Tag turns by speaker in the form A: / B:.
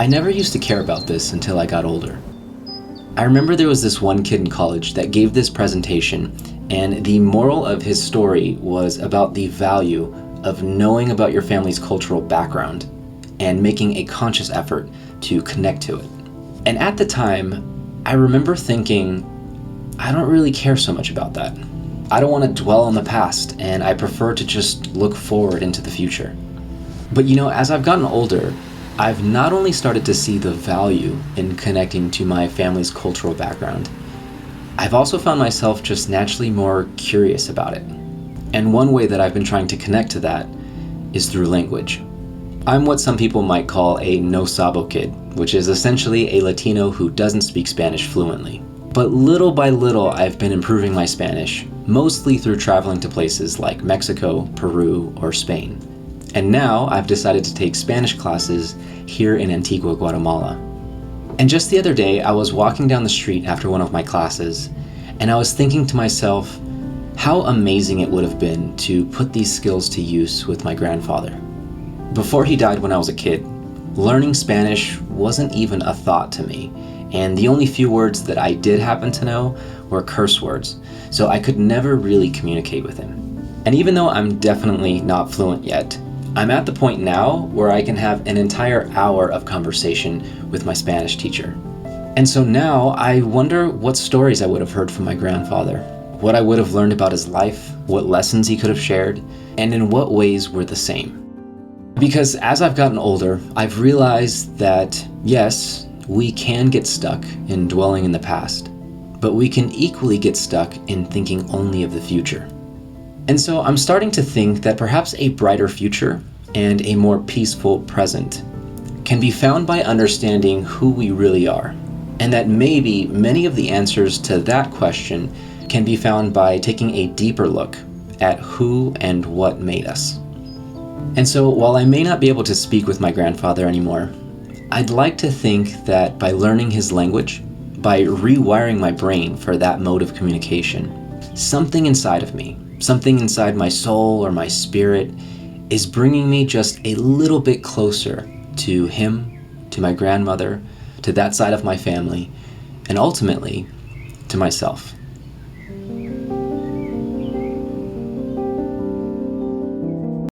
A: I never used to care about this until I got older. I remember there was this one kid in college that gave this presentation, and the moral of his story was about the value of knowing about your family's cultural background and making a conscious effort to connect to it. And at the time, I remember thinking, I don't really care so much about that. I don't want to dwell on the past, and I prefer to just look forward into the future. But as I've gotten older, I've not only started to see the value in connecting to my family's cultural background, I've also found myself just naturally more curious about it. And one way that I've been trying to connect to that is through language. I'm what some people might call a no sabo kid, which is essentially a Latino who doesn't speak Spanish fluently. But little by little, I've been improving my Spanish, mostly through traveling to places like Mexico, Peru, or Spain. And now I've decided to take Spanish classes here in Antigua, Guatemala. And just the other day, I was walking down the street after one of my classes, and I was thinking to myself, how amazing it would have been to put these skills to use with my grandfather. Before he died when I was a kid, learning Spanish wasn't even a thought to me, and the only few words that I did happen to know were curse words, so I could never really communicate with him. And even though I'm definitely not fluent yet, I'm at the point now where I can have an entire hour of conversation with my Spanish teacher. And so now I wonder what stories I would have heard from my grandfather, what I would have learned about his life, what lessons he could have shared, and in what ways were the same. Because as I've gotten older, I've realized that yes, we can get stuck in dwelling in the past, but we can equally get stuck in thinking only of the future. And so I'm starting to think that perhaps a brighter future and a more peaceful present can be found by understanding who we really are, and that maybe many of the answers to that question can be found by taking a deeper look at who and what made us. And so while I may not be able to speak with my grandfather anymore, I'd like to think that by learning his language, by rewiring my brain for that mode of communication, something inside of me, something inside my soul or my spirit is bringing me just a little bit closer to him, to my grandmother, to that side of my family, and ultimately to myself.